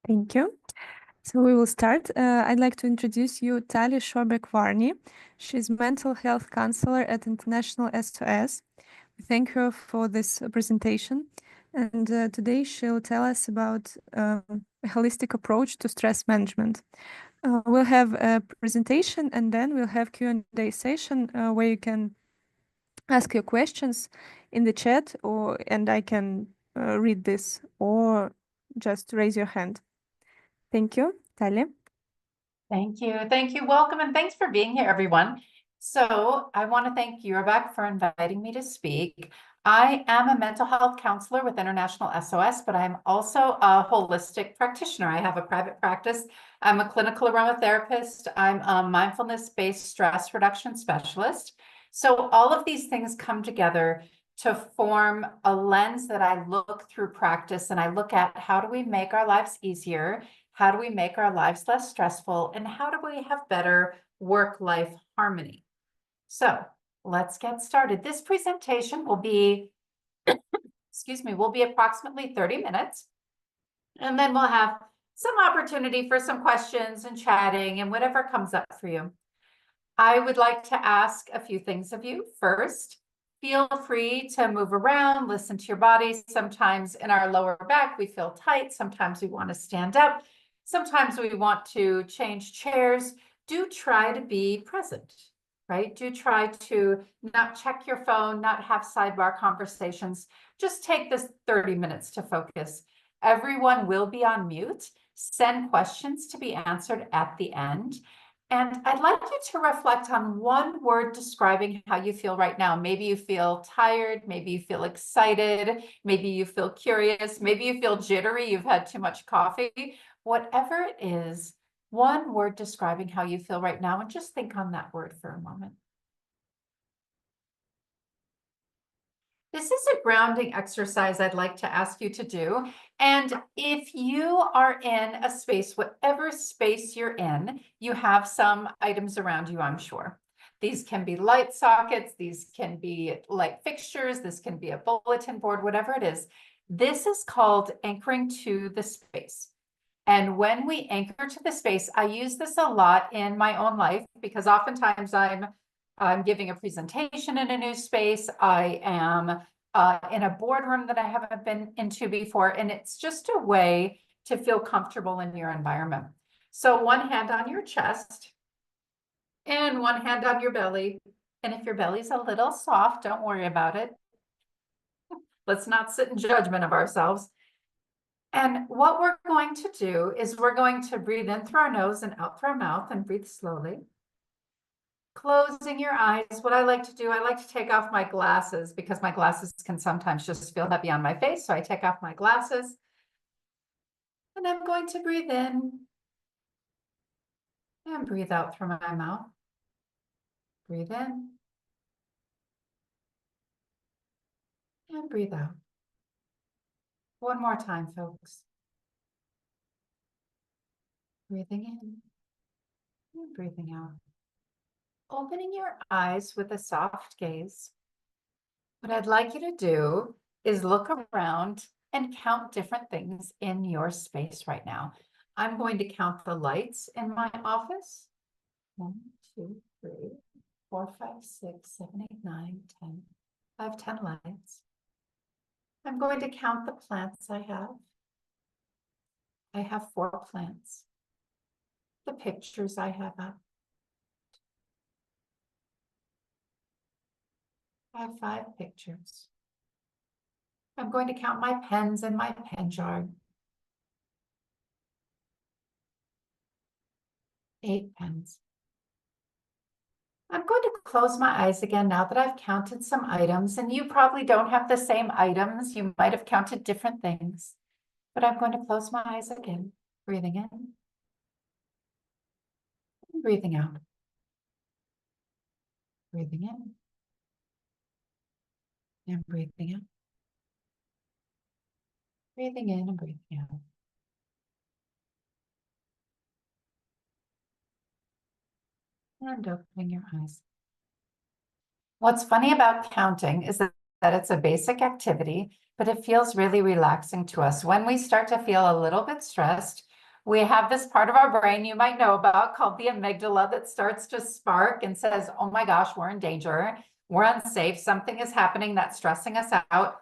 Thank you. So we will start. I'd like to introduce you Talley Sjoberg-Varney. She's mental health counselor at International SOS. We thank her for this presentation. And today she'll tell us about a holistic approach to stress management. We'll have a presentation and then we'll have Q&A session where you can ask your questions in the chat and I can read this or just raise your hand. Thank you, Talley. Thank you. Thank you. Welcome and thanks for being here, everyone. So I want to thank Sjoberg for inviting me to speak. I am a mental health counselor with International SOS, but I'm also a holistic practitioner. I have a private practice. I'm a clinical aromatherapist. I'm a mindfulness-based stress reduction specialist. So all of these things come together to form a lens that I look through practice, and I look at how do we make our lives easier? How do we make our lives less stressful? And how do we have better work-life harmony? So let's get started. This presentation will be, will be approximately 30 minutes. And then we'll have some opportunity for some questions and chatting and whatever comes up for you. I would like to ask a few things of you. First, feel free to move around, listen to your body. Sometimes in our lower back, we feel tight. Sometimes we want to stand up. Sometimes we want to change chairs. Do try to be present, right? Do try to not check your phone, not have sidebar conversations. Just take this 30 minutes to focus. Everyone will be on mute. Send questions to be answered at the end. And I'd like you to reflect on one word describing how you feel right now. Maybe you feel tired, maybe you feel excited, maybe you feel curious, maybe you feel jittery, you've had too much coffee. Whatever it is, one word describing how you feel right now, and just think on that word for a moment. This is a grounding exercise I'd like to ask you to do. And if you are in a space, whatever space you're in, you have some items around you, I'm sure. These can be light sockets, these can be light fixtures, this can be a bulletin board, whatever it is. This is called anchoring to the space. And when we anchor to the space, I use this a lot in my own life because oftentimes I'm giving a presentation in a new space. I am in a boardroom that I haven't been into before. And it's just a way to feel comfortable in your environment. So one hand on your chest and one hand on your belly. And if your belly's a little soft, don't worry about it. Let's not sit in judgment of ourselves. And what we're going to do is we're going to breathe in through our nose and out through our mouth and breathe slowly. Closing your eyes. What I like to do, I like to take off my glasses because my glasses can sometimes just feel heavy on my face. So I take off my glasses and I'm going to breathe in and breathe out through my mouth. Breathe in and breathe out. One more time, folks. Breathing in and breathing out. Opening your eyes with a soft gaze. What I'd like you to do is look around and count different things in your space right now. I'm going to count the lights in my office. 1, 2, 3, 4, 5, 6, 7, 8, 9, 10. I have 10 lights. I'm going to count the plants I have. I have 4 plants. The pictures I have up. I have 5 pictures. I'm going to count my pens in my pen jar. 8 pens. I'm going to close my eyes again now that I've counted some items, and you probably don't have the same items. You might have counted different things, but I'm going to close my eyes again, breathing in and breathing out. Breathing in and breathing out. Breathing in and breathing out. And opening your eyes. What's funny about counting is that it's a basic activity, but it feels really relaxing to us. When we start to feel a little bit stressed, We have this part of our brain you might know about called the amygdala that starts to spark and says, oh my gosh, we're in danger. We're unsafe. Something is happening that's stressing us out.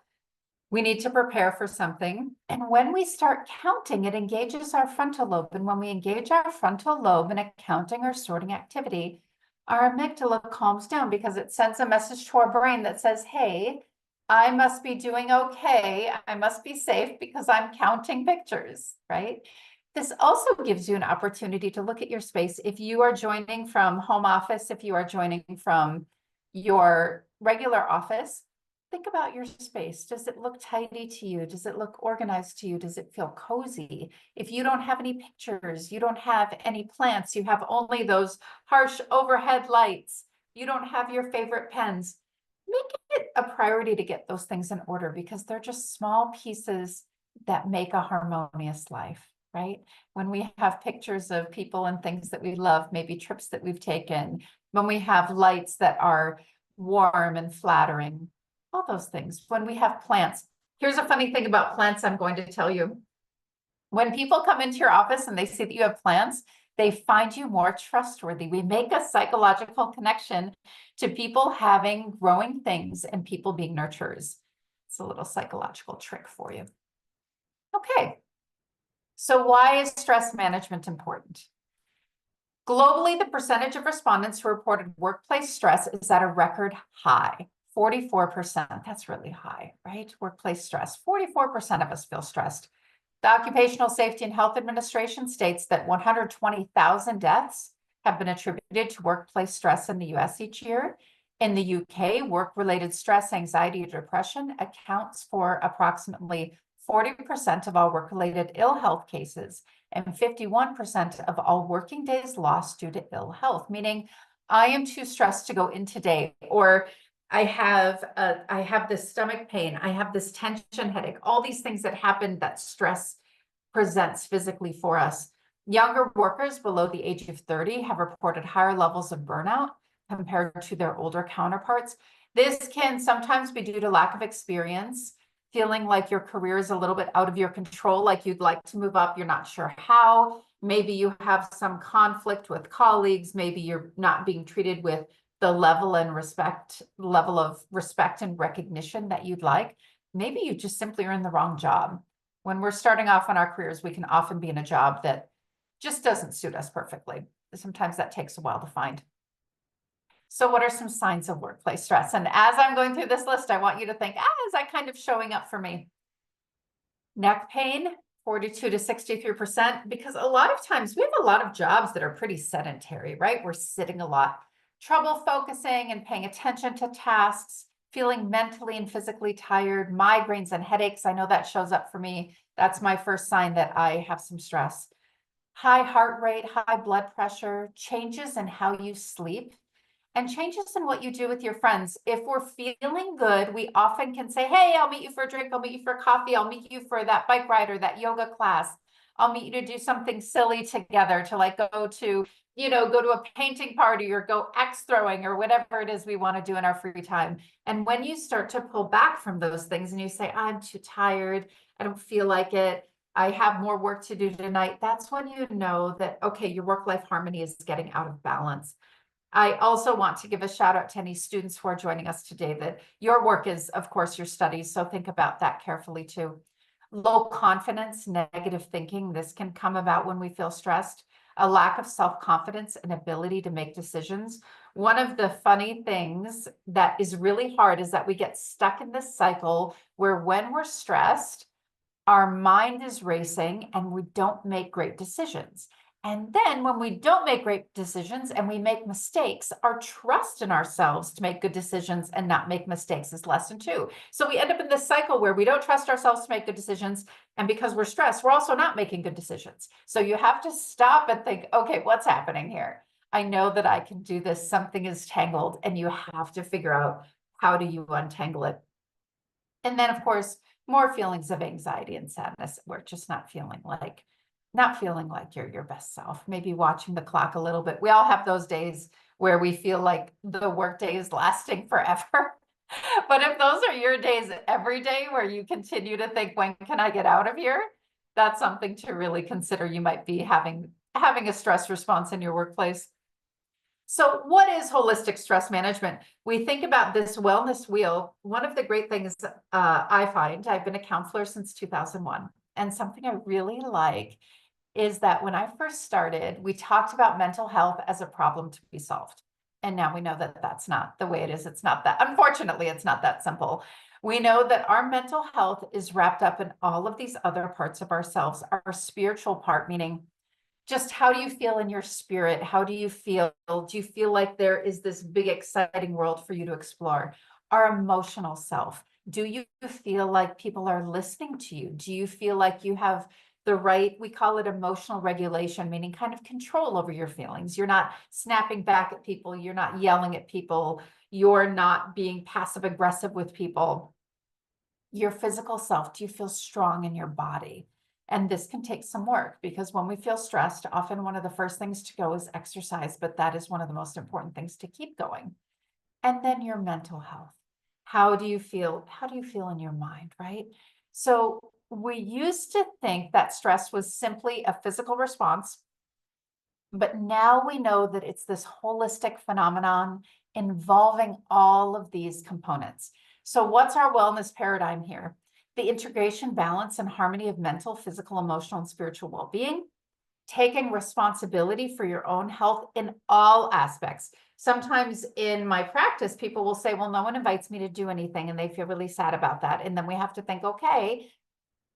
We need to prepare for something. And when we start counting, it engages our frontal lobe. And when we engage our frontal lobe in a counting or sorting activity, our amygdala calms down because it sends a message to our brain that says, hey, I must be doing okay. I must be safe because I'm counting pictures, right? This also gives you an opportunity to look at your space. If you are joining from home office, if you are joining from your regular office, think about your space. Does it look tidy to you? Does it look organized to you? Does it feel cozy? If you don't have any pictures, you don't have any plants, you have only those harsh overhead lights, you don't have your favorite pens, make it a priority to get those things in order because they're just small pieces that make a harmonious life, right? When we have pictures of people and things that we love, maybe trips that we've taken, when we have lights that are warm and flattering, all those things. When we have plants, here's a funny thing about plants I'm going to tell you. When people come into your office and they see that you have plants, they find you more trustworthy. We make a psychological connection to people having growing things and people being nurturers. It's a little psychological trick for you. Okay, so why is stress management important? Globally, the percentage of respondents who reported workplace stress is at a record high. 44%, that's really high, right? Workplace stress, 44% of us feel stressed. The Occupational Safety and Health Administration states that 120,000 deaths have been attributed to workplace stress in the US each year. In the UK, work-related stress, anxiety, or depression accounts for approximately 40% of all work-related ill health cases and 51% of all working days lost due to ill health, meaning I am too stressed to go in today, or I have this stomach pain, I have this tension headache, all these things that happen that stress presents physically for us. Younger workers below the age of 30 have reported higher levels of burnout compared to their older counterparts. This can sometimes be due to lack of experience, feeling like your career is a little bit out of your control, like you'd like to move up, you're not sure how. Maybe you have some conflict with colleagues, maybe you're not being treated with the level of respect and recognition that you'd like. Maybe you just simply are in the wrong job. When we're starting off in our careers, we can often be in a job that just doesn't suit us perfectly. Sometimes that takes a while to find. So what are some signs of workplace stress? And as I'm going through this list, I want you to think, is that kind of showing up for me? Neck pain, 42 to 63%, because a lot of times we have a lot of jobs that are pretty sedentary, right? We're sitting a lot. Trouble focusing and paying attention to tasks, feeling mentally and physically tired, migraines and headaches. I know that shows up for me. That's my first sign that I have some stress. High heart rate, high blood pressure, changes in how you sleep, and changes in what you do with your friends. If we're feeling good, we often can say, hey, I'll meet you for a drink, I'll meet you for coffee, I'll meet you for that bike ride or that yoga class. I'll meet you to do something silly together, to like go to a painting party or go axe throwing or whatever it is we want to do in our free time. And when you start to pull back from those things and you say, I'm too tired, I don't feel like it, I have more work to do tonight, that's when you know that, okay, your work-life harmony is getting out of balance. I also want to give a shout out to any students who are joining us today that your work is, of course, your studies. So think about that carefully too. Low confidence, negative thinking. This can come about when we feel stressed. A lack of self-confidence and ability to make decisions. One of the funny things that is really hard is that we get stuck in this cycle where when we're stressed, our mind is racing and we don't make great decisions. And then when we don't make great decisions and we make mistakes, our trust in ourselves to make good decisions and not make mistakes is lessened too. So we end up in this cycle where we don't trust ourselves to make good decisions. And because we're stressed, we're also not making good decisions. So you have to stop and think, okay, what's happening here? I know that I can do this. Something is tangled, and you have to figure out how do you untangle it. And then, of course, more feelings of anxiety and sadness. We're just not feeling like you're your best self. Maybe watching the clock a little bit. We all have those days where we feel like the workday is lasting forever. But if those are your days every day where you continue to think, when can I get out of here? that's something to really consider. You might be having a stress response in your workplace. So what is holistic stress management? We think about this wellness wheel. One of the great things I find, I've been a counselor since 2001, and something I really like is that when I first started, we talked about mental health as a problem to be solved. And now we know that that's not the way it is. It's not that, unfortunately, it's not that simple. We know that our mental health is wrapped up in all of these other parts of ourselves, our spiritual part, meaning just how do you feel in your spirit? How do you feel? Do you feel like there is this big, exciting world for you to explore? Our emotional self. Do you feel like people are listening to you? Do you feel like you have the right, we call it emotional regulation, meaning kind of control over your feelings? You're not snapping back at people. You're not yelling at people. You're not being passive aggressive with people. Your physical self, do you feel strong in your body? And this can take some work, because when we feel stressed, often one of the first things to go is exercise, but that is one of the most important things to keep going. And then your mental health. How do you feel? How do you feel in your mind, right? So we used to think that stress was simply a physical response, but now we know that it's this holistic phenomenon involving all of these components. So what's our wellness paradigm here? The integration, balance, and harmony of mental, physical, emotional, and spiritual well-being, taking responsibility for your own health in all aspects. Sometimes in my practice, people will say, well, no one invites me to do anything, and they feel really sad about that. And then we have to think, okay,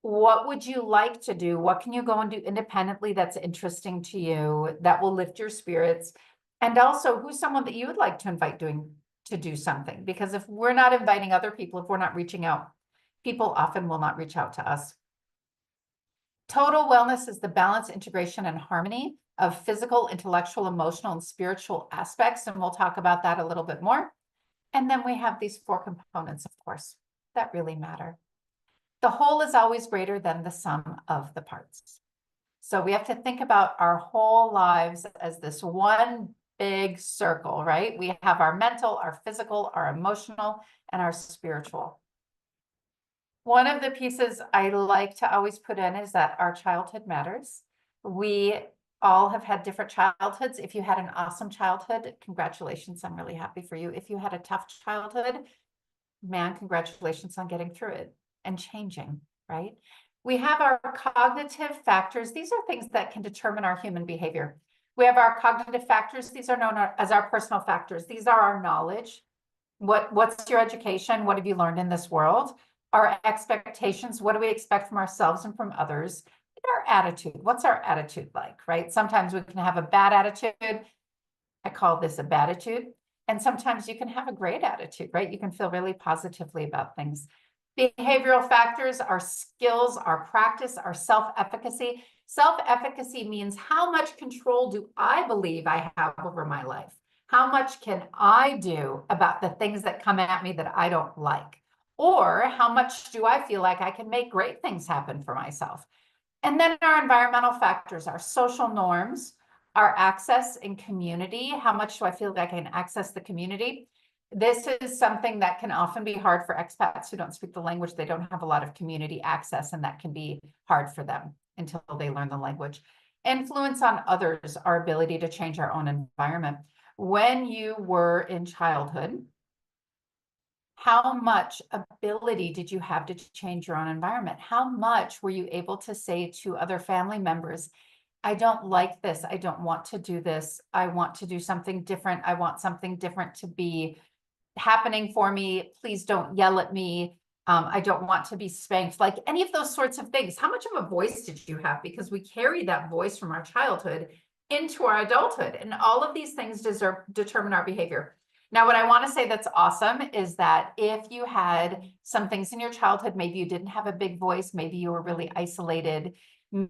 what would you like to do? What can you go and do independently that's interesting to you, that will lift your spirits? And also, who's someone that you would like to invite to do something? Because if we're not inviting other people, if we're not reaching out, people often will not reach out to us. Total wellness is the balance, integration, and harmony of physical, intellectual, emotional, and spiritual aspects. And we'll talk about that a little bit more. And then we have these 4 components, of course, that really matter. The whole is always greater than the sum of the parts. So we have to think about our whole lives as this one big circle, right? We have our mental, our physical, our emotional, and our spiritual. One of the pieces I like to always put in is that our childhood matters. We all have had different childhoods. If you had an awesome childhood, congratulations, I'm really happy for you. If you had a tough childhood, man, congratulations on getting through it and changing, right? We have our cognitive factors. These are things that can determine our human behavior. We have our cognitive factors. These are known as our personal factors. These are our knowledge. What's your education? What have you learned in this world? Our expectations. What do we expect from ourselves and from others? Our attitude. What's our attitude like, right? Sometimes we can have a bad attitude. I call this a bad attitude. And sometimes you can have a great attitude, right? You can feel really positively about things. Behavioral factors, our skills, our practice, our self-efficacy. Self-efficacy means how much control do I believe I have over my life? How much can I do about the things that come at me that I don't like? Or how much do I feel like I can make great things happen for myself? And then our environmental factors, our social norms, our access in community. How much do I feel like I can access the community? This is something that can often be hard for expats who don't speak the language. They don't have a lot of community access, and that can be hard for them until they learn the language. Influence on others, our ability to change our own environment. When you were in childhood, how much ability did you have to change your own environment? How much were you able to say to other family members, I don't like this. I don't want to do this. I want to do something different. I want something different to be happening for me. Please don't yell at me. I don't want to be spanked. Like any of those sorts of things. How much of a voice did you have? Because we carry that voice from our childhood into our adulthood. And all of these things determine our behavior. Now, what I want to say that's awesome is that if you had some things in your childhood, maybe you didn't have a big voice, maybe you were really isolated,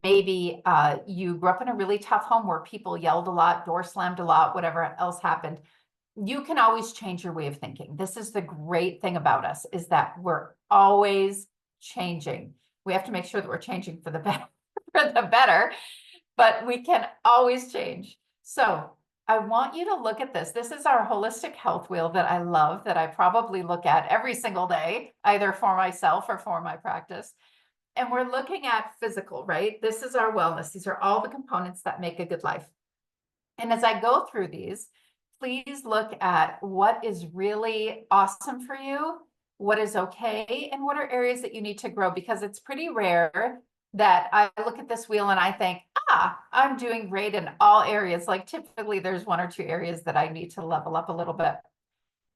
maybe you grew up in a really tough home where people yelled a lot, door slammed a lot, whatever else happened, you can always change your way of thinking. This is the great thing about us, is that we're always changing. We have to make sure that we're changing for the better, but we can always change. So I want you to look at this. This is our holistic health wheel that I love, that I probably look at every single day, either for myself or for my practice. and we're looking at physical, right? This is our wellness. These are all the components that make a good life. And as I go through these, please look at what is really awesome for you, what is okay, and what are areas that you need to grow, because it's pretty rare that I look at this wheel and I think, I'm doing great in all areas. Like typically there's one or two areas that I need to level up a little bit.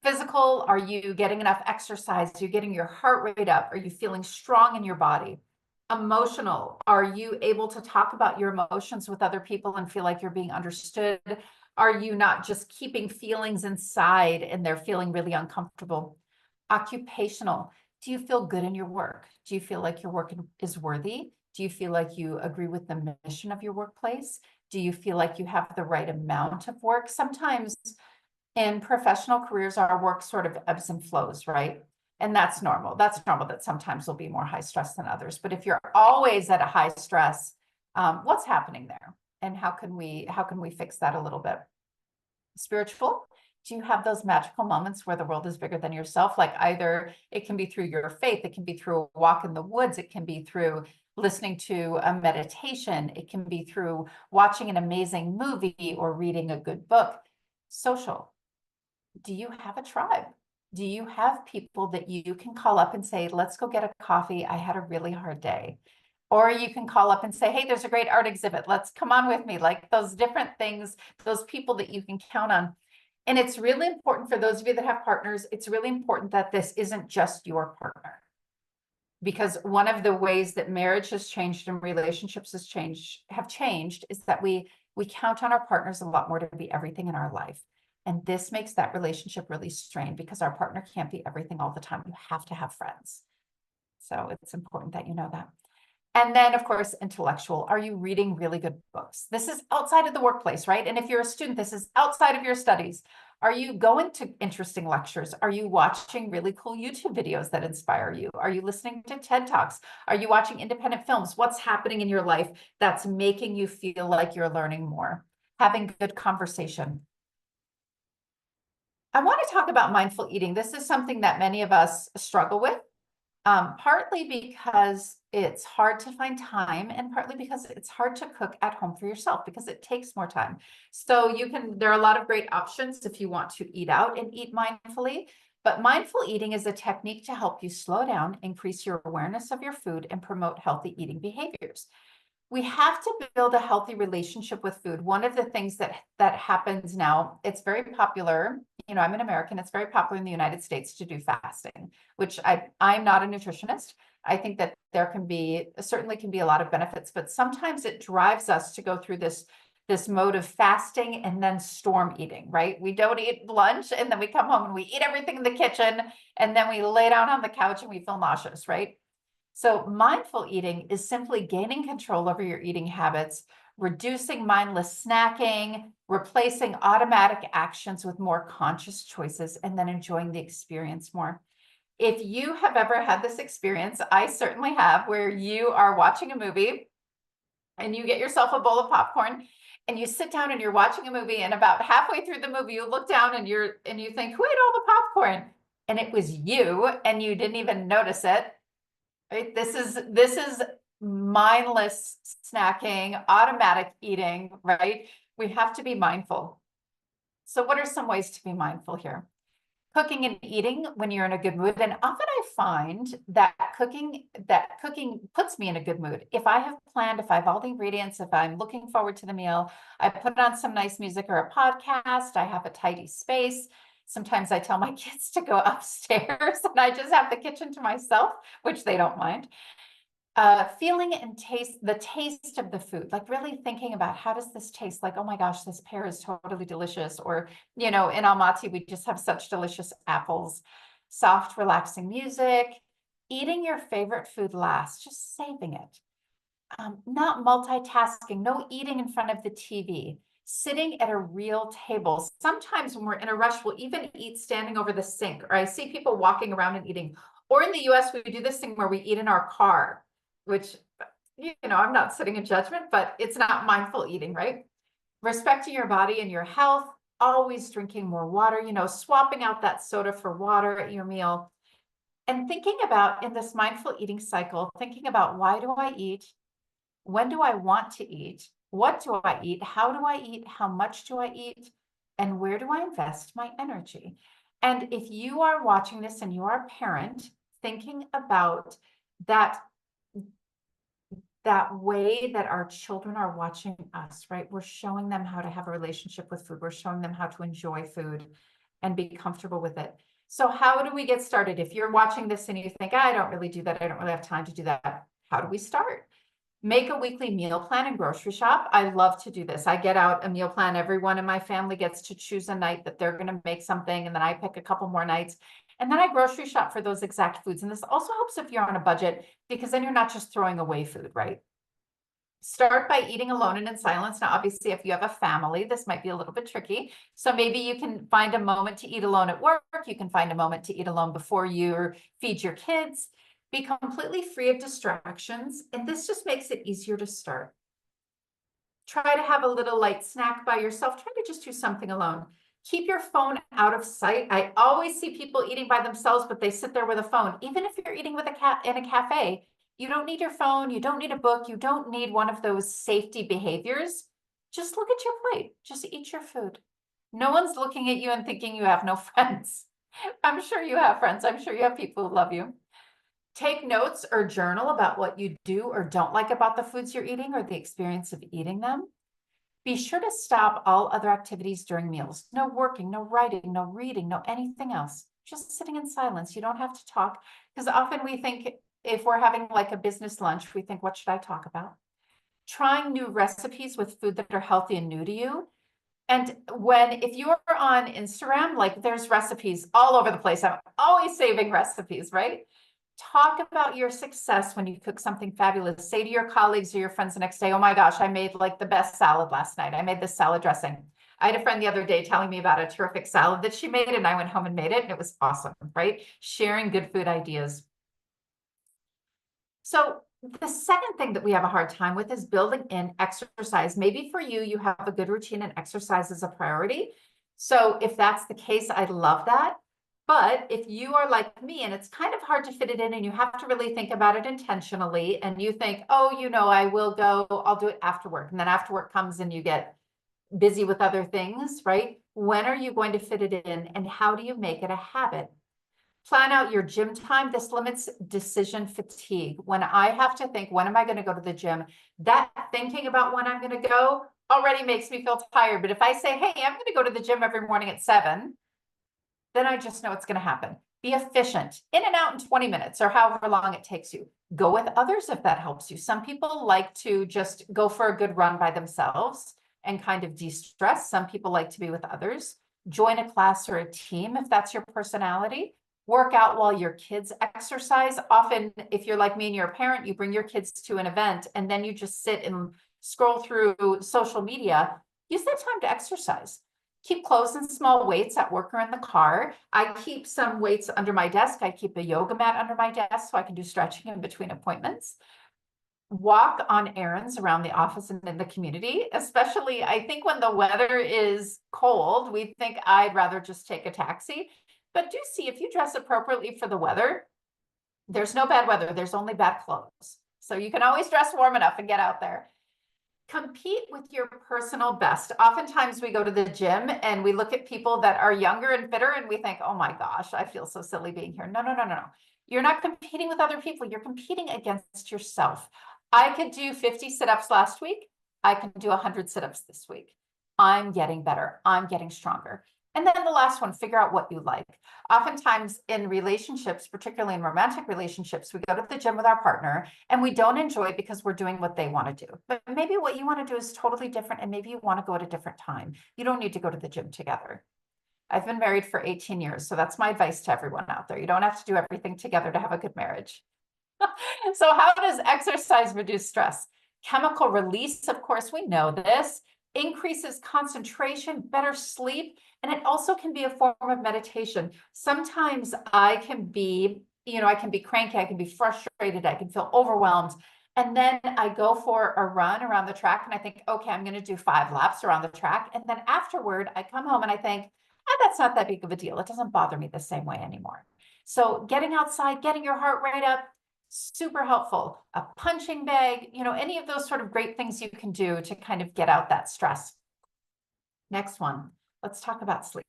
Physical, are you getting enough exercise? Are you getting your heart rate up? Are you feeling strong in your body? Emotional, are you able to talk about your emotions with other people and feel like you're being understood? Are you not just keeping feelings inside and they're feeling really uncomfortable? Occupational, do you feel good in your work? Do you feel like your work is worthy? Do you feel like you agree with the mission of your workplace? Do you feel like you have the right amount of work? Sometimes in professional careers, our work sort of ebbs and flows, right? And that's normal. That's normal that sometimes will be more high stress than others. But if you're always at a high stress, what's happening there? And how can we fix that a little bit? Spiritual, do you have those magical moments where the world is bigger than yourself? Like either it can be through your faith, it can be through a walk in the woods, it can be through listening to a meditation, it can be through watching an amazing movie or reading a good book. Social, do you have a tribe? Do you have people that you can call up and say, let's go get a coffee, I had a really hard day? Or you can call up and say, hey, there's a great art exhibit, let's come on with me. Like those different things, those people that you can count on. And it's really important for those of you that have partners, it's really important that this isn't just your partner. Because one of the ways that marriage has changed and relationships have changed is that we count on our partners a lot more to be everything in our life. And this makes that relationship really strained because our partner can't be everything all the time. You have to have friends. So it's important that you know that. And then, of course, intellectual. Are you reading really good books? This is outside of the workplace, right? And if you're a student, this is outside of your studies. Are you going to interesting lectures? Are you watching really cool YouTube videos that inspire you? Are you listening to TED Talks? Are you watching independent films? What's happening in your life that's making you feel like you're learning more? Having good conversation. I want to talk about mindful eating. This is something that many of us struggle with, partly because it's hard to find time and partly because it's hard to cook at home for yourself because it takes more time. So there are a lot of great options if you want to eat out and eat mindfully, but mindful eating is a technique to help you slow down, increase your awareness of your food, and promote healthy eating behaviors. We have to build a healthy relationship with food. One of the things that happens now, it's very popular. You know, I'm an American. It's very popular in the United States to do fasting, which I'm not a nutritionist. I think that there certainly can be a lot of benefits, but sometimes it drives us to go through this mode of fasting and then storm eating, right? We don't eat lunch and then we come home and we eat everything in the kitchen and then we lay down on the couch and we feel nauseous, right? So mindful eating is simply gaining control over your eating habits, reducing mindless snacking, replacing automatic actions with more conscious choices, and then enjoying the experience more. If you have ever had this experience, I certainly have, where you are watching a movie and you get yourself a bowl of popcorn and you sit down and you're watching a movie, and about halfway through the movie, you look down and you think, who ate all the popcorn? And it was you, and you didn't even notice it. Right? This is mindless snacking, automatic eating, right? We have to be mindful. So what are some ways to be mindful here? Cooking and eating when you're in a good mood. And often I find that cooking puts me in a good mood. If I have all the ingredients, if I'm looking forward to the meal, I put on some nice music or a podcast, I have a tidy space. Sometimes I tell my kids to go upstairs and I just have the kitchen to myself, which they don't mind. Feeling and the taste of the food, like really thinking about how does this taste? Like, oh my gosh, this pear is totally delicious. Or, you know, in Almaty, we just have such delicious apples. Soft, relaxing music, eating your favorite food last, just saving it. Not multitasking, no eating in front of the TV, sitting at a real table. Sometimes when we're in a rush, we'll even eat standing over the sink, or I see people walking around and eating. Or in the US, we do this thing where we eat in our car, which, you know, I'm not sitting in judgment, but it's not mindful eating, right? Respecting your body and your health, always drinking more water, you know, swapping out that soda for water at your meal. And thinking about in this mindful eating cycle, thinking about why do I eat? When do I want to eat? What do I eat? How do I eat? How much do I eat? And where do I invest my energy? And if you are watching this and you are a parent, thinking about that way that our children are watching us, right? We're showing them how to have a relationship with food. We're showing them how to enjoy food and be comfortable with it. So how do we get started? If you're watching this and you think, I don't really do that, I don't really have time to do that, how do we start? Make a weekly meal plan and grocery shop. I love to do this. I get out a meal plan. Everyone in my family gets to choose a night that they're going to make something, and then I pick a couple more nights. And then I grocery shop for those exact foods. And this also helps if you're on a budget, because then you're not just throwing away food, right? Start by eating alone and in silence. Now, obviously, if you have a family, this might be a little bit tricky. So maybe you can find a moment to eat alone at work. You can find a moment to eat alone before you feed your kids. Be completely free of distractions. And this just makes it easier to start. Try to have a little light snack by yourself. Try to just do something alone. Keep your phone out of sight. I always see people eating by themselves, but they sit there with a phone. Even if you're eating with a cat in a cafe, you don't need your phone. You don't need a book. You don't need one of those safety behaviors. Just look at your plate. Just eat your food. No one's looking at you and thinking you have no friends. I'm sure you have friends. I'm sure you have people who love you. Take notes or journal about what you do or don't like about the foods you're eating or the experience of eating them. Be sure to stop all other activities during meals. No working, no writing, no reading, no anything else. Just sitting in silence. You don't have to talk, because often we think if we're having like a business lunch, we think, what should I talk about? Trying new recipes with food that are healthy and new to you. And if you're on Instagram, like there's recipes all over the place. I'm always saving recipes, right? Talk about your success when you cook something fabulous. Say to your colleagues or your friends the next day, oh my gosh, I made like the best salad last night. I made this salad dressing. I had a friend the other day telling me about a terrific salad that she made, and I went home and made it, and it was awesome, right? Sharing good food ideas. So the second thing that we have a hard time with is building in exercise. Maybe for you, you have a good routine and exercise is a priority. So if that's the case, I love that. But if you are like me and it's kind of hard to fit it in and you have to really think about it intentionally and you think, oh, I will go, I'll do it after work. And then after work comes and you get busy with other things, right? When are you going to fit it in and how do you make it a habit? Plan out your gym time. This limits decision fatigue. When I have to think, when am I going to go to the gym? That thinking about when I'm going to go already makes me feel tired. But if I say, hey, I'm going to go to the gym every morning at 7, then I just know it's going to happen. Be efficient, in and out in 20 minutes or however long it takes you. Go with others if that helps you. Some people like to just go for a good run by themselves and kind of de-stress. Some people like to be with others. Join a class or a team if that's your personality. Work out while your kids exercise. Often, if you're like me and you're a parent, you bring your kids to an event and then you just sit and scroll through social media. Use that time to exercise. Keep clothes and small weights at work or in the car. I keep some weights under my desk. I keep a yoga mat under my desk so I can do stretching in between appointments. Walk on errands around the office and in the community, especially I think when the weather is cold, we think I'd rather just take a taxi. But do see if you dress appropriately for the weather, there's no bad weather, there's only bad clothes. So you can always dress warm enough and get out there. Compete with your personal best. Oftentimes we go to the gym and we look at people that are younger and fitter and we think, oh my gosh, I feel so silly being here. No, no, no, no, no. You're not competing with other people. You're competing against yourself. I could do 50 sit-ups last week. I can do 100 sit-ups this week. I'm getting better. I'm getting stronger. And then the last one, figure out what you like. Oftentimes in relationships, particularly in romantic relationships, we go to the gym with our partner and we don't enjoy it because we're doing what they want to do. But maybe what you want to do is totally different and maybe you want to go at a different time. You don't need to go to the gym together. I've been married for 18 years, so that's my advice to everyone out there. You don't have to do everything together to have a good marriage. So how does exercise reduce stress? Chemical release, of course, we know this, increases concentration, better sleep, and it also can be a form of meditation. Sometimes I can be, I can be cranky, I can be frustrated, I can feel overwhelmed. And then I go for a run around the track and I think, okay, I'm going to do 5 laps around the track. And then afterward, I come home and I think, that's not that big of a deal. It doesn't bother me the same way anymore. So getting outside, getting your heart rate up, super helpful. A punching bag, any of those sort of great things you can do to kind of get out that stress. Next one, let's talk about sleep.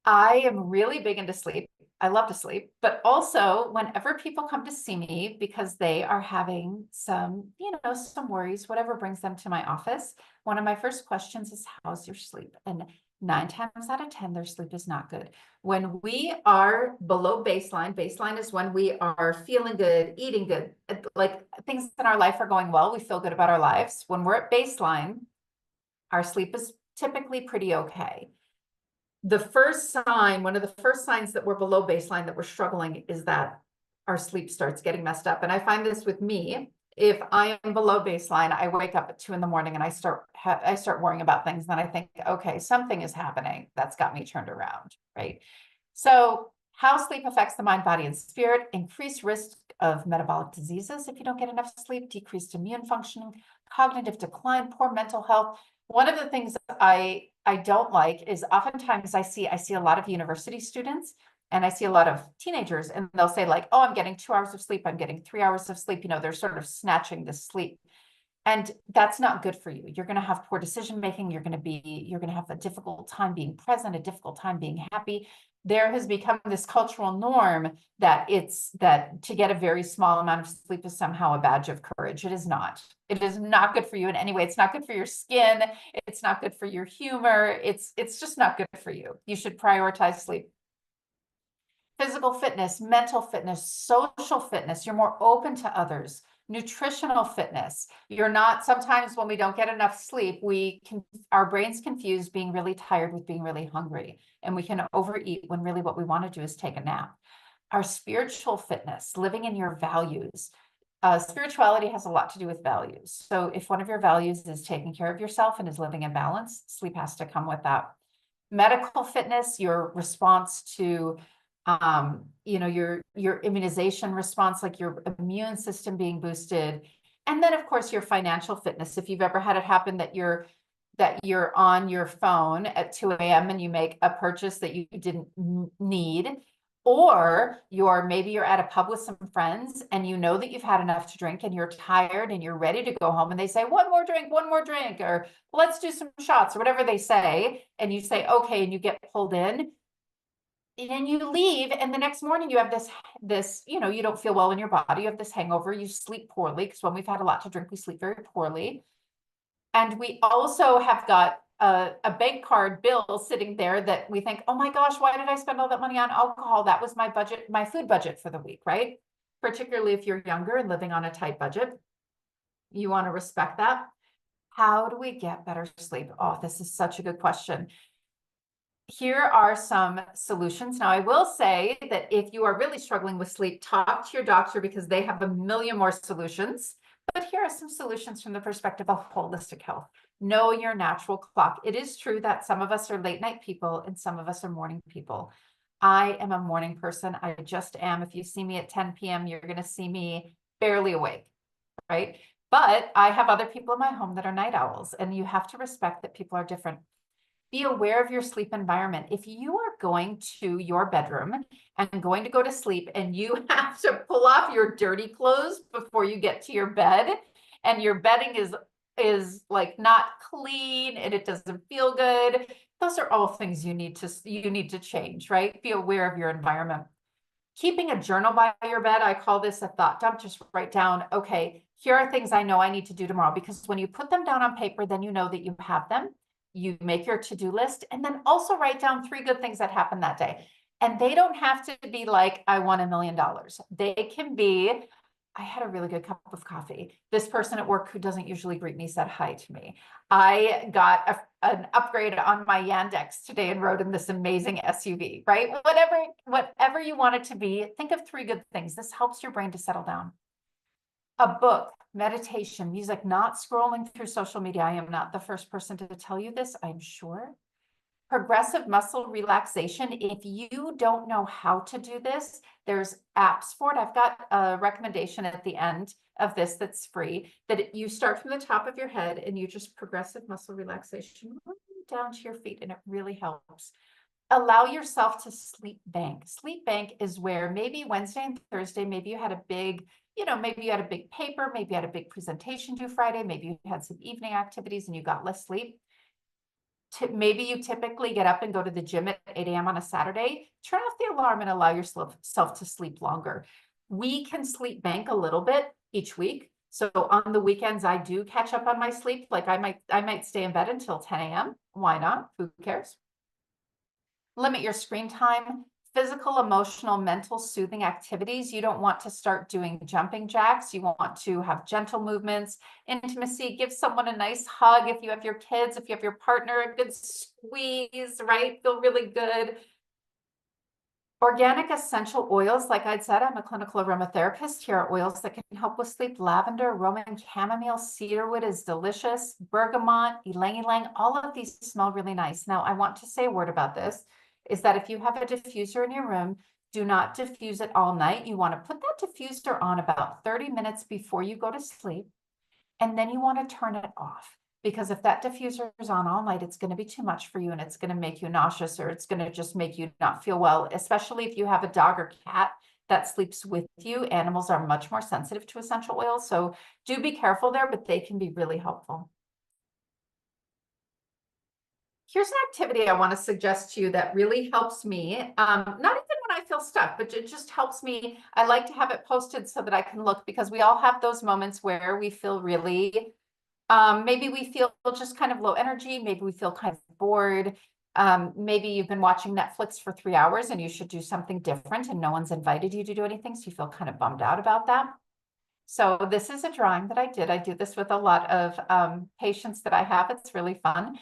I am really big into sleep. I love to sleep, but also whenever people come to see me because they are having some worries, whatever brings them to my office, one of my first questions is, how's your sleep? And 9 times out of 10, their sleep is not good. When we are below baseline is when we are feeling good, eating good, like things in our life are going well, we feel good about our lives. When we're at baseline, our sleep is typically pretty okay. The first sign, one of the first signs that we're below baseline, that we're struggling, is that our sleep starts getting messed up. And I find this with me. If I am below baseline, I wake up at 2 in the morning and I start worrying about things. Then I think, okay, something is happening that's got me turned around, right? So how sleep affects the mind, body, and spirit: increased risk of metabolic diseases if you don't get enough sleep, decreased immune functioning, cognitive decline, poor mental health. One of the things I don't like is oftentimes I see a lot of university students and I see a lot of teenagers, and they'll say like, oh, I'm getting 2 hours of sleep, I'm getting 3 hours of sleep. They're sort of snatching the sleep. And that's not good for you. You're going to have poor decision making. You're going to have a difficult time being present, a difficult time being happy. There has become this cultural norm that to get a very small amount of sleep is somehow a badge of courage. It is not. It is not good for you in any way. It's not good for your skin. It's not good for your humor. It's just not good for you. You should prioritize sleep. Physical fitness, mental fitness, social fitness. You're more open to others. Nutritional fitness. You're not, sometimes when we don't get enough sleep, our brains confuse being really tired with being really hungry, and we can overeat when really what we want to do is take a nap. Our spiritual fitness, living in your values. Spirituality has a lot to do with values. So if one of your values is taking care of yourself and is living in balance, sleep has to come with that. Medical fitness, your response to your immunization response, like your immune system being boosted. And then of course your financial fitness. If you've ever had it happen that you're on your phone at 2 a.m. and you make a purchase that you didn't need, or maybe you're at a pub with some friends and you know that you've had enough to drink and you're tired and you're ready to go home, and they say, one more drink, or let's do some shots, or whatever they say. And you say, okay, and you get pulled in. And then you leave, and the next morning you have this, you don't feel well in your body. You have this hangover. You sleep poorly, because when we've had a lot to drink, we sleep very poorly. And we also have got a bank card bill sitting there that we think, oh my gosh, why did I spend all that money on alcohol? That was my budget, my food budget for the week, right? Particularly if you're younger and living on a tight budget, you want to respect that. How do we get better sleep? Oh, this is such a good question. Here are some solutions. Now, I will say that if you are really struggling with sleep, talk to your doctor, because they have a million more solutions. But here are some solutions from the perspective of holistic health. Know your natural clock. It is true that some of us are late night people and some of us are morning people. I am a morning person. I just am. If you see me at 10 p.m., you're going to see me barely awake, right? But I have other people in my home that are night owls, and you have to respect that people are different. Be aware of your sleep environment. If you are going to your bedroom and going to go to sleep and you have to pull off your dirty clothes before you get to your bed, and your bedding is like not clean and it doesn't feel good, those are all things you need to change, right? Be aware of your environment. Keeping a journal by your bed, I call this a thought dump. Just write down, okay, here are things I know I need to do tomorrow, because when you put them down on paper, then you know that you have them. You make your to-do list, and then also write down 3 good things that happened that day. And they don't have to be like, I won $1 million. They can be, I had a really good cup of coffee. This person at work who doesn't usually greet me said hi to me. I got an upgrade on my Yandex today and rode in this amazing SUV, right? Whatever you want it to be, think of 3 good things. This helps your brain to settle down. A book, meditation, music, not scrolling through social media. I am not the first person to tell you this, I'm sure. Progressive muscle relaxation. If you don't know how to do this, there's apps for it. I've got a recommendation at the end of this that's free, that you start from the top of your head and you just progressive muscle relaxation down to your feet, and it really helps. allow yourself to sleep bank. Sleep bank is where maybe Wednesday and Thursday, maybe you had a big, maybe you had a big paper, maybe you had a big presentation due Friday, maybe you had some evening activities and you got less sleep. Maybe you typically get up and go to the gym at 8 a.m. on a Saturday. Turn off the alarm and allow yourself to sleep longer. We can sleep bank a little bit each week. So on the weekends, I do catch up on my sleep. Like I might stay in bed until 10 a.m. Why not? Who cares? Limit your screen time. Physical, emotional, mental soothing activities. You don't want to start doing jumping jacks. You want to have gentle movements, intimacy. Give someone a nice hug. If you have your kids, if you have your partner, a good squeeze, right? Feel really good. Organic essential oils, like I'd said, I'm a clinical aromatherapist. Here are oils that can help with sleep. Lavender, Roman chamomile, cedarwood is delicious. Bergamot, ylang ylang, all of these smell really nice. Now, I want to say a word about this, is that if you have a diffuser in your room, do not diffuse it all night. You want to put that diffuser on about 30 minutes before you go to sleep, and then you want to turn it off. Because if that diffuser is on all night, it's going to be too much for you and it's going to make you nauseous, or it's going to just make you not feel well, especially if you have a dog or cat that sleeps with you. Animals are much more sensitive to essential oils. So do be careful there, but they can be really helpful. Here's an activity I want to suggest to you that really helps me. Not even when I feel stuck, but it just helps me. I like to have it posted so that I can look, because we all have those moments where we feel really maybe we feel just kind of low energy. Maybe we feel kind of bored. Maybe you've been watching Netflix for 3 hours and you should do something different and no one's invited you to do anything. So you feel kind of bummed out about that. So this is a drawing that I did. I do this with a lot of patients that I have. It's really fun.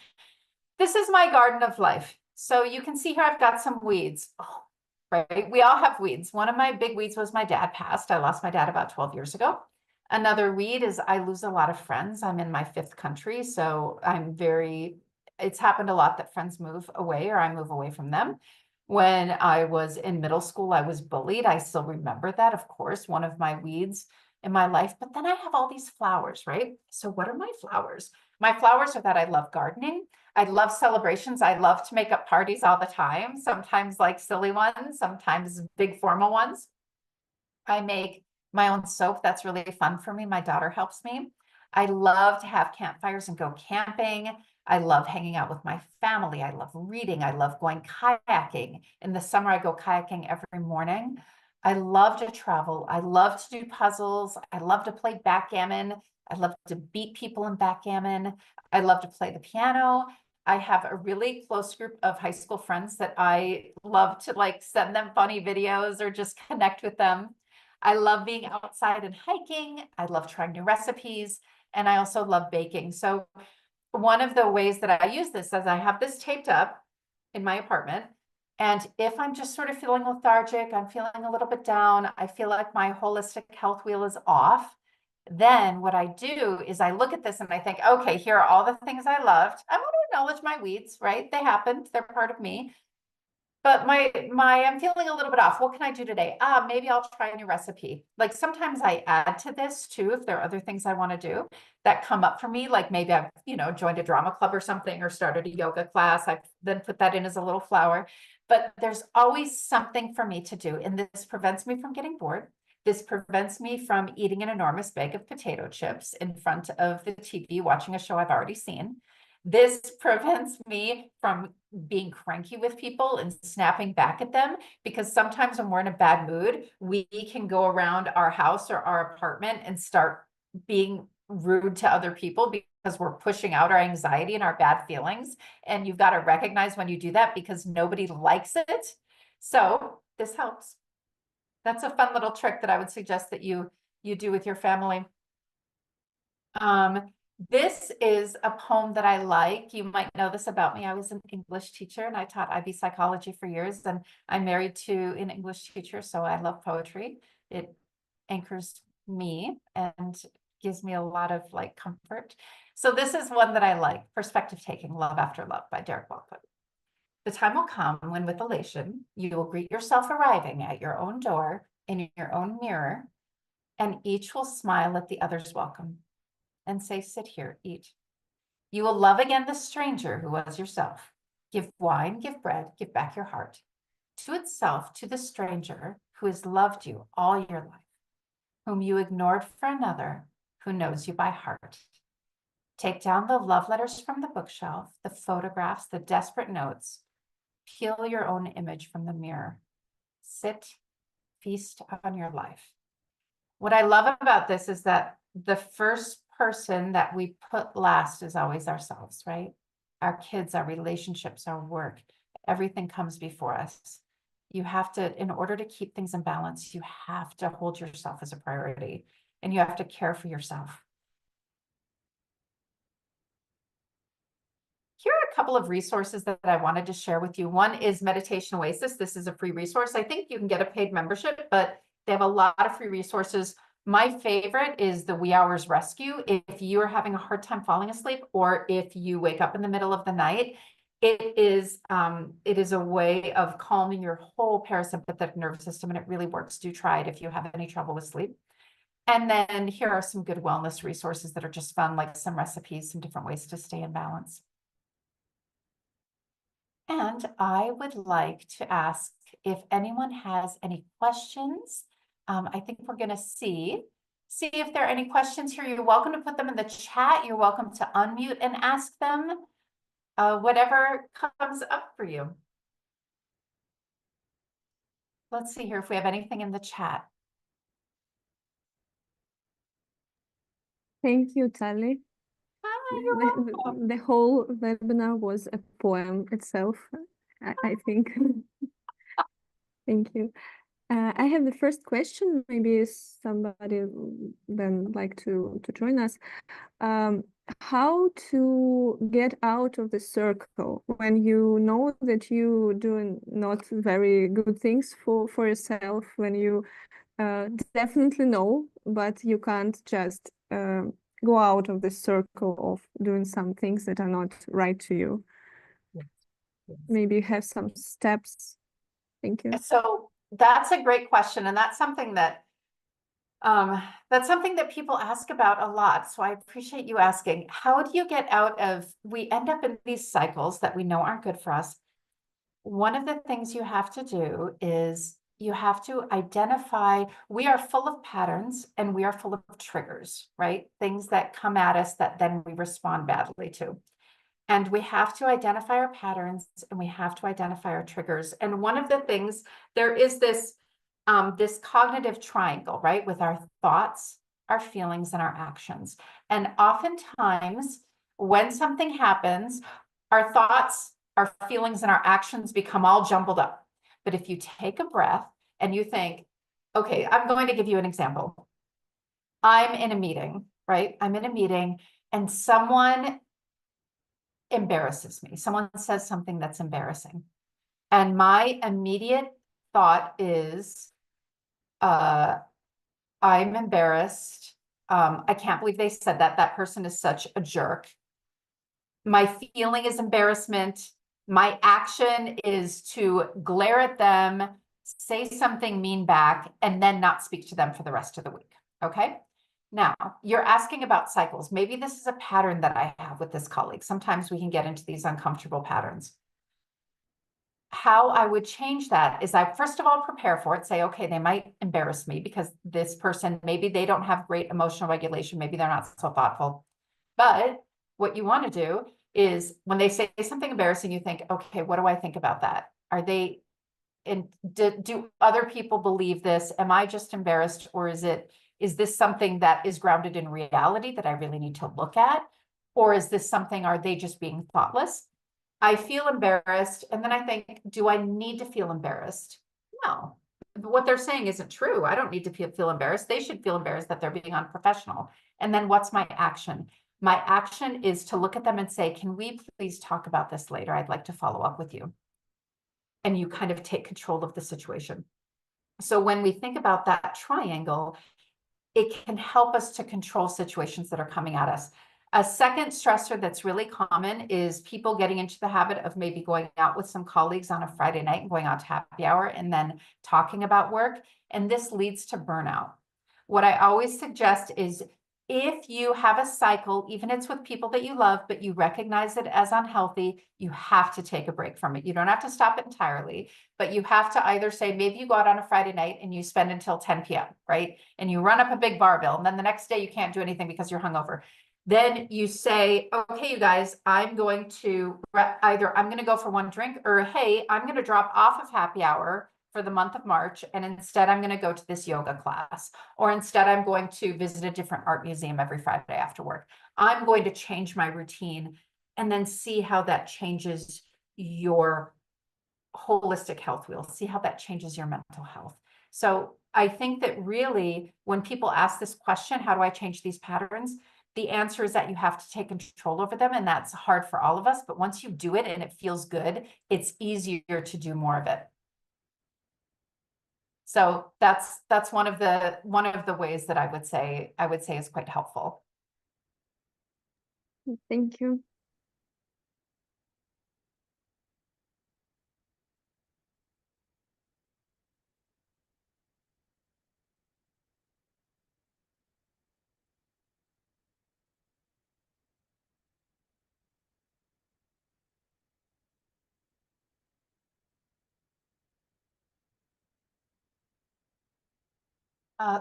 This is my garden of life. So you can see here, I've got some weeds. Oh, right? We all have weeds. One of my big weeds was my dad passed. I lost my dad about 12 years ago. Another weed is I lose a lot of friends. I'm in my 5th country, so it's happened a lot that friends move away or I move away from them. When I was in middle school, I was bullied. I still remember that, of course, one of my weeds in my life. But then I have all these flowers, right? So what are my flowers? My flowers are that I love gardening. I love celebrations. I love to make up parties all the time, sometimes like silly ones, sometimes big formal ones. I make my own soap. That's really fun for me. My daughter helps me. I love to have campfires and go camping. I love hanging out with my family. I love reading. I love going kayaking. In the summer, I go kayaking every morning. I love to travel. I love to do puzzles. I love to play backgammon. I love to beat people in backgammon. I love to play the piano. I have a really close group of high school friends that I love to like send them funny videos or just connect with them. I love being outside and hiking. I love trying new recipes. And I also love baking. So one of the ways that I use this is I have this taped up in my apartment. And if I'm just sort of feeling lethargic, I'm feeling a little bit down, I feel like my holistic health wheel is off, then what I do is I look at this and I think, okay, here are all the things I loved. I want to acknowledge my weeds, right? They happened, they're part of me. But I'm feeling a little bit off. What can I do today? Maybe I'll try a new recipe. Like sometimes I add to this too, if there are other things I want to do that come up for me. Like maybe I've, joined a drama club or something, or started a yoga class. I then put that in as a little flower. But there's always something for me to do. And this prevents me from getting bored. This prevents me from eating an enormous bag of potato chips in front of the TV, watching a show I've already seen. This prevents me from being cranky with people and snapping back at them, because sometimes when we're in a bad mood, we can go around our house or our apartment and start being rude to other people because we're pushing out our anxiety and our bad feelings. And you've got to recognize when you do that, because nobody likes it. So this helps. That's a fun little trick that I would suggest that you do with your family. This is a poem that I like. You might know this about me. I was an English teacher and I taught IB psychology for years, and I'm married to an English teacher, so I love poetry. It anchors me and gives me a lot of like comfort. So this is one that I like. Perspective Taking, Love After Love by Derek Walcott. The time will come when with elation, you will greet yourself arriving at your own door in your own mirror, and each will smile at the other's welcome and say, sit here, eat. You will love again the stranger who was yourself, Give wine, give bread, give back your heart to itself, to the stranger who has loved you all your life, whom you ignored for another who knows you by heart. Take down the love letters from the bookshelf, the photographs, the desperate notes. Peel your own image from the mirror. Sit, feast on your life. What I love about this is that the first person that we put last is always ourselves, right? Our kids, our relationships, our work, everything comes before us. You have to, in order to keep things in balance, you have to hold yourself as a priority and you have to care for yourself. Here are a couple of resources that I wanted to share with you. One is Meditation Oasis. This is a free resource. I think you can get a paid membership, but they have a lot of free resources. My favorite is the Wee Hours Rescue. If you are having a hard time falling asleep, or if you wake up in the middle of the night, it is a way of calming your whole parasympathetic nervous system, and it really works. Do try it if you have any trouble with sleep. And then here are some good wellness resources that are just fun, like some recipes, some different ways to stay in balance. And I would like to ask if anyone has any questions. I think we're going to see if there are any questions here. You're welcome to put them in the chat. You're welcome to unmute and ask them whatever comes up for you. Let's see here if we have anything in the chat. Thank you, Talley. Hi, you're welcome. The whole webinar was a poem itself, I think. Thank you. I have the first question. Maybe somebody then like to join us. How to get out of the circle when you know that you doing not very good things for yourself, when you definitely know, but you can't just go out of the circle of doing some things that are not right to you. Yes. Maybe you have some steps. Thank you. So that's a great question, and that's something that people ask about a lot. So I appreciate you asking. How do you get out of, we end up in these cycles that we know aren't good for us. One of the things you have to do is you have to identify, we are full of patterns and we are full of triggers, right? Things that come at us that then we respond badly to. And we have to identify our patterns and we have to identify our triggers. And one of the things, there is this cognitive triangle, right? With our thoughts, our feelings, and our actions. And oftentimes when something happens, our thoughts, our feelings, and our actions become all jumbled up. But if you take a breath and you think, okay, I'm going to give you an example. I'm in a meeting, right? I'm in a meeting and someone embarrasses me. Someone says something that's embarrassing. And my immediate thought is, I'm embarrassed. I can't believe they said that. That person is such a jerk. My feeling is embarrassment. My action is to glare at them, say something mean back, and then not speak to them for the rest of the week. Okay? Now, you're asking about cycles. Maybe this is a pattern that I have with this colleague. Sometimes we can get into these uncomfortable patterns. How I would change that is I first of all prepare for it, say, okay, they might embarrass me because this person, maybe they don't have great emotional regulation, maybe they're not so thoughtful. But what you want to do is when they say something embarrassing, you think, okay, what do I think about that? Are they, and do other people believe this? Am I just embarrassed, or is this something that is grounded in reality that I really need to look at? Or is this something, are they just being thoughtless? I feel embarrassed. And then I think, do I need to feel embarrassed? No, what they're saying isn't true. I don't need to feel embarrassed. They should feel embarrassed that they're being unprofessional. And then what's my action? My action is to look at them and say, can we please talk about this later? I'd like to follow up with you. And you kind of take control of the situation. So when we think about that triangle, it can help us to control situations that are coming at us. A second stressor that's really common is people getting into the habit of maybe going out with some colleagues on a Friday night and going out to happy hour and then talking about work. And this leads to burnout. What I always suggest is if you have a cycle, even if it's with people that you love, but you recognize it as unhealthy, you have to take a break from it. You don't have to stop it entirely, but you have to either say, maybe you go out on a Friday night and you spend until 10 p.m., right? And you run up a big bar bill, and then the next day you can't do anything because you're hungover. Then you say, okay, you guys, I'm going to either I'm going to go for one drink, or hey, I'm going to drop off of happy hour for the month of March, and instead I'm going to go to this yoga class, or instead I'm going to visit a different art museum every Friday after work. I'm going to change my routine, and then see how that changes your holistic health wheel, see how that changes your mental health. So I think that really when people ask this question, how do I change these patterns? The answer is that you have to take control over them, and that's hard for all of us. But once you do it and it feels good, it's easier to do more of it. So that's one of the ways that I would say is quite helpful. Thank you.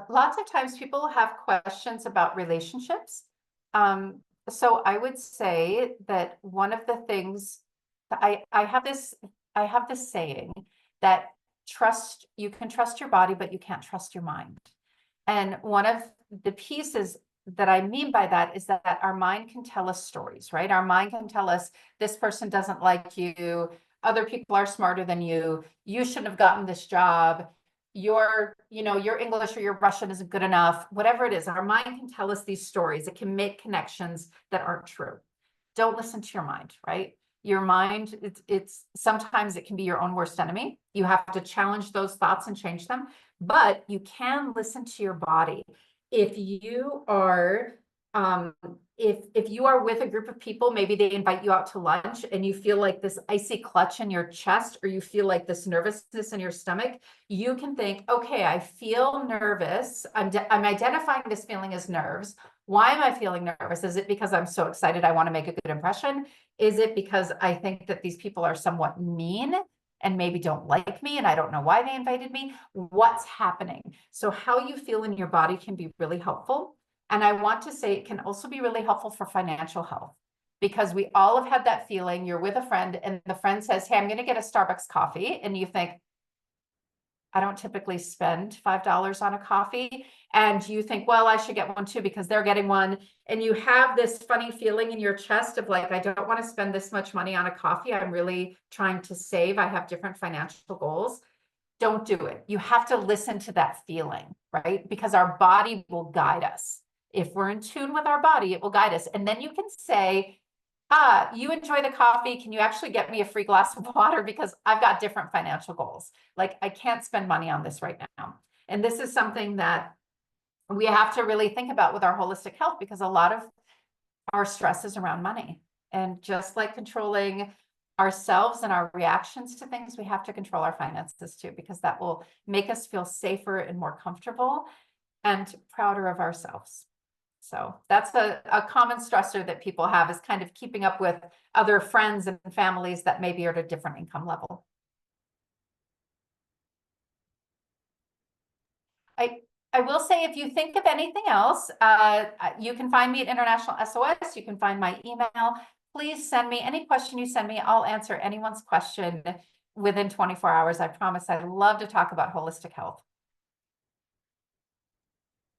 Lots of times people have questions about relationships. So I would say that one of the things that I have this saying that you can trust your body, but you can't trust your mind. And one of the pieces that I mean by that is that our mind can tell us stories, right? Our mind can tell us this person doesn't like you, other people are smarter than you shouldn't have gotten this job, your English or your Russian isn't good enough, whatever it is. Our mind can tell us these stories. It can make connections that aren't true. Don't listen to your mind, right? Your mind, it's sometimes it can be your own worst enemy. You have to challenge those thoughts and change them, but you can listen to your body. If you are if you are with a group of people, maybe they invite you out to lunch and you feel like this icy clutch in your chest, or you feel like this nervousness in your stomach, you can think, okay, I feel nervous. I'm identifying this feeling as nerves. Why am I feeling nervous? Is it because I'm so excited I want to make a good impression? Is it because I think that these people are somewhat mean and maybe don't like me and I don't know why they invited me? What's happening? So how you feel in your body can be really helpful. And I want to say it can also be really helpful for financial health, because we all have had that feeling. You're with a friend and the friend says, hey, I'm going to get a Starbucks coffee. And you think, I don't typically spend $5 on a coffee. And you think, well, I should get one too because they're getting one. And you have this funny feeling in your chest of like, I don't want to spend this much money on a coffee. I'm really trying to save. I have different financial goals. Don't do it. You have to listen to that feeling, right? Because our body will guide us. If we're in tune with our body, it will guide us. And then you can say, you enjoy the coffee. Can you actually get me a free glass of water? Because I've got different financial goals. Like I can't spend money on this right now. And this is something that we have to really think about with our holistic health, because a lot of our stress is around money. And just like controlling ourselves and our reactions to things, we have to control our finances too, because that will make us feel safer and more comfortable and prouder of ourselves. So that's a common stressor that people have, is kind of keeping up with other friends and families that maybe are at a different income level. I will say, if you think of anything else, you can find me at International SOS. You can find my email. Please send me any question you send me. I'll answer anyone's question within 24 hours. I promise. I love to talk about holistic health.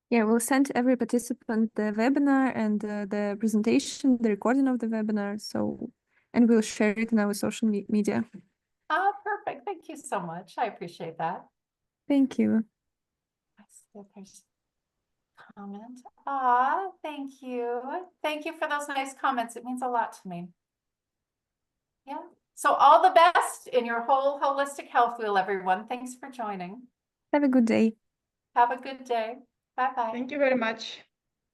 Yeah, we'll send every participant the webinar and the presentation, the recording of the webinar. So, and we'll share it in our social media. Oh, perfect. Thank you so much. I appreciate that. Thank you. There's a comment. Ah, thank you. Thank you for those nice comments. It means a lot to me. Yeah. So all the best in your whole holistic health wheel, everyone. Thanks for joining. Have a good day. Have a good day. Bye-bye. Thank you very much.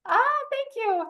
Ah, thank you.